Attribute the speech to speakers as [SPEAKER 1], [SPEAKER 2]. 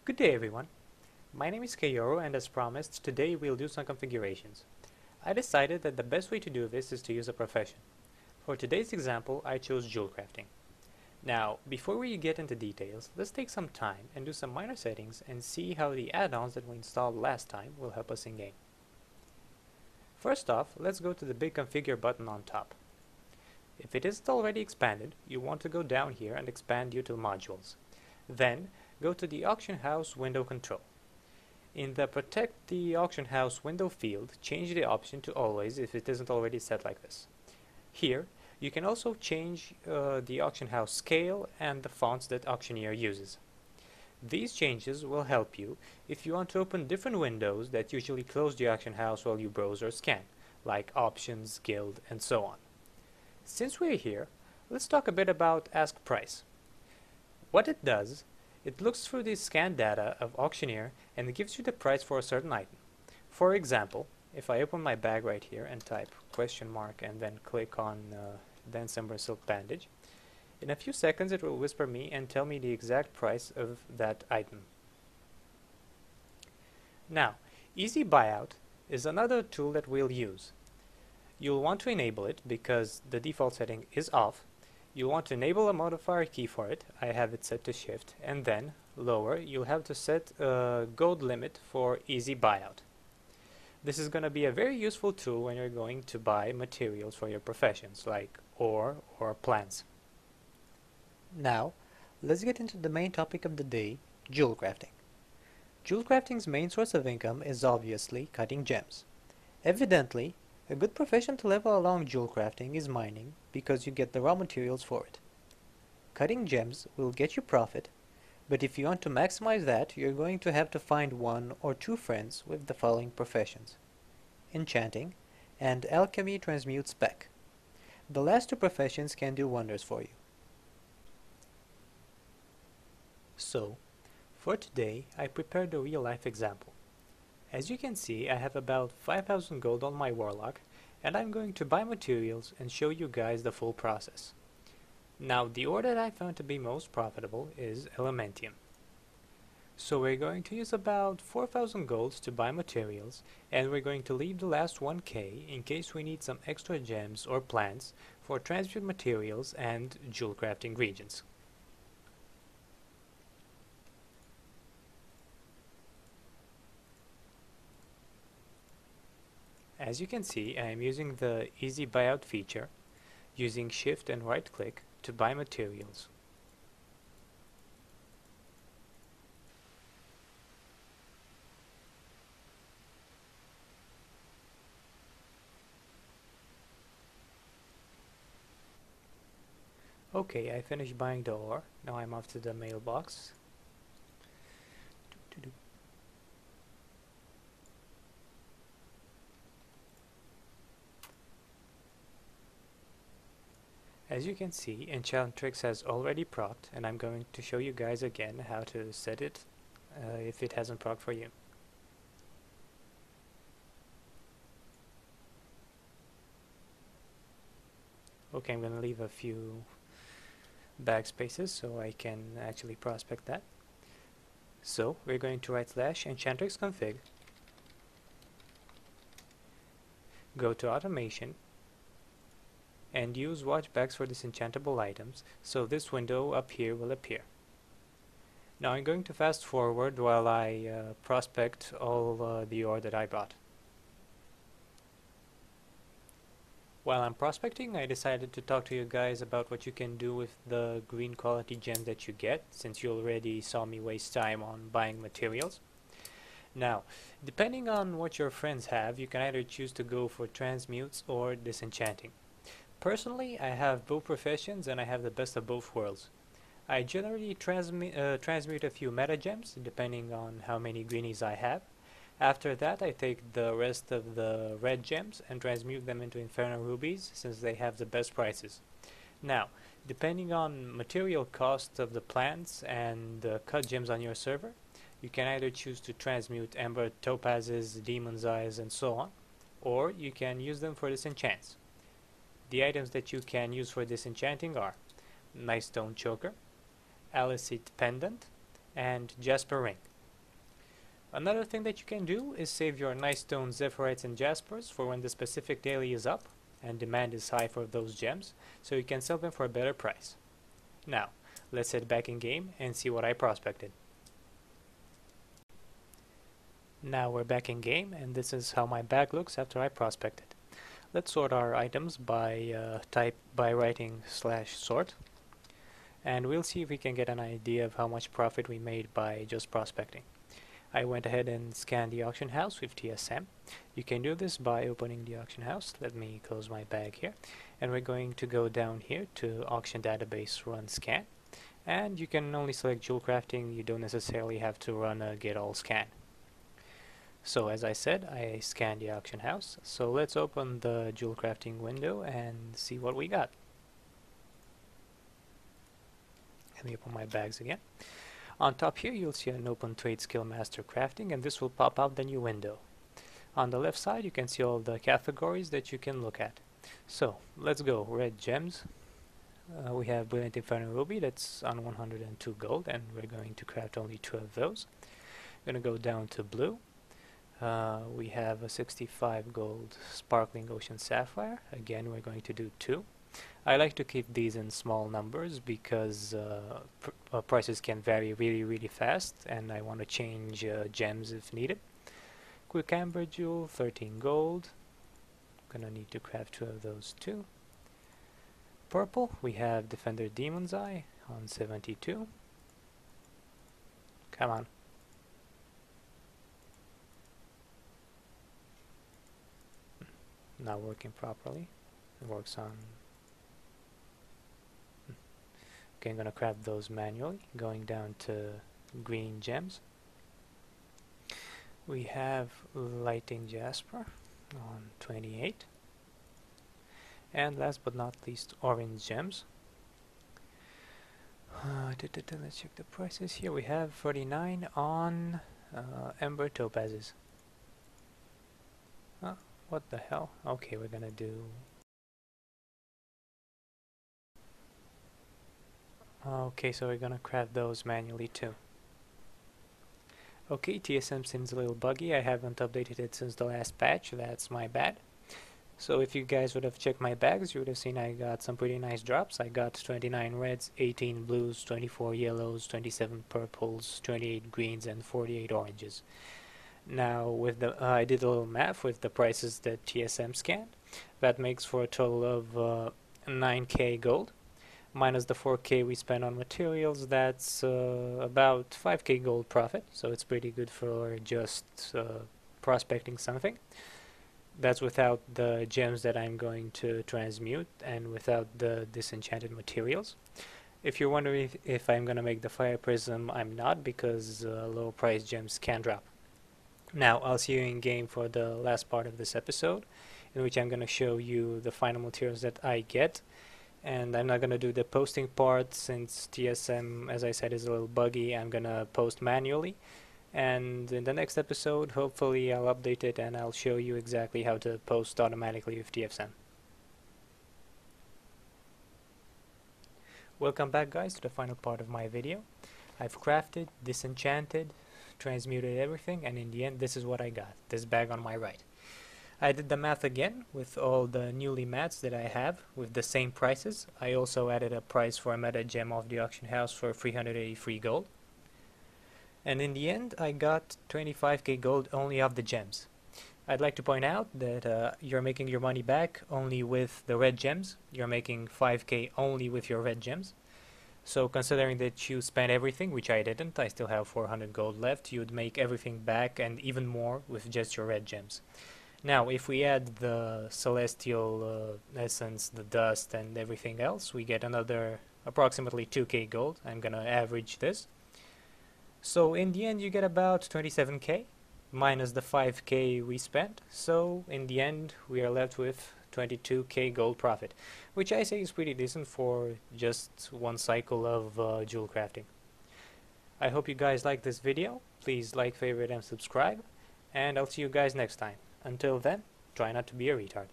[SPEAKER 1] Good day everyone, my name is Kayoro and as promised, today we'll do some configurations. I decided that the best way to do this is to use a profession. For today's example, I chose jewel crafting. Now, before we get into details, let's take some time and do some minor settings and see how the add-ons that we installed last time will help us in-game. First off, let's go to the big configure button on top. If it isn't already expanded, you want to go down here and expand util modules. Then, go to the auction house window control. In the protect the auction house window field, change the option to always if it isn't already set like this. Here, you can also change the auction house scale and the fonts that auctioneer uses. These changes will help you if you want to open different windows that usually close the auction house while you browse or scan, like options, guild, and so on. Since we're here, let's talk a bit about ask price. What it does, it looks through the scan data of auctioneer and gives you the price for a certain item. For example, if I open my bag right here and type question mark and then click on Dance Ember Silk Bandage, in a few seconds it will whisper me and tell me the exact price of that item. Now, Easy Buyout is another tool that we'll use. You'll want to enable it because the default setting is off. You'll want to enable a modifier key for it. I have it set to shift, and then lower you'll have to set a gold limit for easy buyout. This is going to be a very useful tool when you're going to buy materials for your professions like ore or plants. Now let's get into the main topic of the day, jewel crafting. Jewel crafting's main source of income is obviously cutting gems. Evidently, a good profession to level along jewel crafting is mining because you get the raw materials for it. Cutting gems will get you profit, but if you want to maximize that, you're going to have to find one or two friends with the following professions: enchanting and alchemy transmute spec. The last two professions can do wonders for you. So, for today, I prepared a real-life example. As you can see, I have about 5,000 gold on my warlock, and I'm going to buy materials and show you guys the full process. Now, the ore that I found to be most profitable is elementium. So we're going to use about 4,000 golds to buy materials, and we're going to leave the last 1k in case we need some extra gems or plants for transmute materials and jewel crafting regions. As you can see, I am using the Easy Buyout feature, using Shift and right click to buy materials. Okay, I finished buying the ore. Now I'm off to the mailbox. As you can see, Enchantrix has already procced, and I'm going to show you guys again how to set it if it hasn't procced for you. Okay, I'm going to leave a few bag spaces so I can actually prospect that. So we're going to right slash Enchantrix config, go to automation, and use watch bags for disenchantable items, so this window up here will appear. Now I'm going to fast forward while I prospect all the ore that I bought. While I'm prospecting, I decided to talk to you guys about what you can do with the green quality gems that you get, since you already saw me waste time on buying materials. Now, depending on what your friends have, you can either choose to go for transmutes or disenchanting. Personally, I have both professions and I have the best of both worlds. I generally transmute a few meta gems depending on how many greenies I have. After that, I take the rest of the red gems and transmute them into Inferno rubies since they have the best prices. Now, depending on material cost of the plants and the cut gems on your server, you can either choose to transmute Ember Topazes, Demon's Eyes, and so on, or you can use them for disenchants. The items that you can use for disenchanting are Nice Stone Choker, Alicite Pendant, and Jasper Ring. Another thing that you can do is save your nice stone zephyrite and jaspers for when the specific daily is up and demand is high for those gems, so you can sell them for a better price. Now, let's head back in game and see what I prospected. Now we're back in game, and this is how my bag looks after I prospected. Let's sort our items by writing /sort, and we'll see if we can get an idea of how much profit we made by just prospecting. I went ahead and scanned the auction house with TSM. You can do this by opening the auction house. Let me close my bag here, and we're going to go down here to auction database run scan, and you can only select jewel crafting. You don't necessarily have to run a get all scan. So as I said, I scanned the auction house, so let's open the jewel crafting window and see what we got. Let me open my bags again. On top here you'll see an open trade skill master crafting, and this will pop out the new window. On the left side you can see all the categories that you can look at. So let's go. Red gems. We have brilliant inferno ruby, that's on 102 gold, and we're going to craft only 2 of those. We're going to go down to blue. We have a 65 gold sparkling ocean sapphire. Again, we're going to do 2. I like to keep these in small numbers because prices can vary really fast, and I want to change gems if needed. Quick amber jewel, 13 gold. Gonna need to craft 2 of those too. Purple, we have defender demon's eye on 72. Come on. Not working properly. It works on. Okay, I'm gonna craft those manually. Going down to green gems. We have lighting jasper on 28. And last but not least, orange gems. Let's check the prices here. We have 49 on ember topazes. What the hell? Okay, we're gonna do... Okay, so we're gonna craft those manually too. Okay, TSM seems a little buggy. I haven't updated it since the last patch. That's my bad. So if you guys would have checked my bags, you would have seen I got some pretty nice drops. I got 29 reds, 18 blues, 24 yellows, 27 purples, 28 greens, and 48 oranges. Now, with the I did a little math with the prices that TSM scanned. That makes for a total of 9k gold. Minus the 4k we spent on materials, that's about 5k gold profit. So it's pretty good for just prospecting something. That's without the gems that I'm going to transmute and without the disenchanted materials. If you're wondering if I'm going to make the fire prism, I'm not, because low price gems can drop. Now, I'll see you in game for the last part of this episode, in which I'm going to show you the final materials that I get. And I'm not going to do the posting part since TSM, as I said, is a little buggy. I'm going to post manually. And in the next episode, hopefully I'll update it and I'll show you exactly how to post automatically with TSM. Welcome back, guys, to the final part of my video. I've crafted, disenchanted, transmuted everything, and in the end this is what I got, this bag on my right. I did the math again with all the newly mats that I have with the same prices. I also added a price for a meta gem off the auction house for 383 gold. And in the end I got 25k gold only off the gems. I'd like to point out that you're making your money back only with the red gems. You're making 5k only with your red gems. So considering that you spent everything, which I didn't, I still have 400 gold left, you'd make everything back and even more with just your red gems. Now, if we add the celestial essence, the dust, and everything else, we get another approximately 2k gold. I'm gonna average this. So in the end, you get about 27k minus the 5k we spent. So in the end, we are left with 22k gold profit, which I say is pretty decent for just one cycle of jewel crafting. I hope you guys like this video. Please like, favorite, and subscribe, and I'll see you guys next time. Until then, try not to be a retard.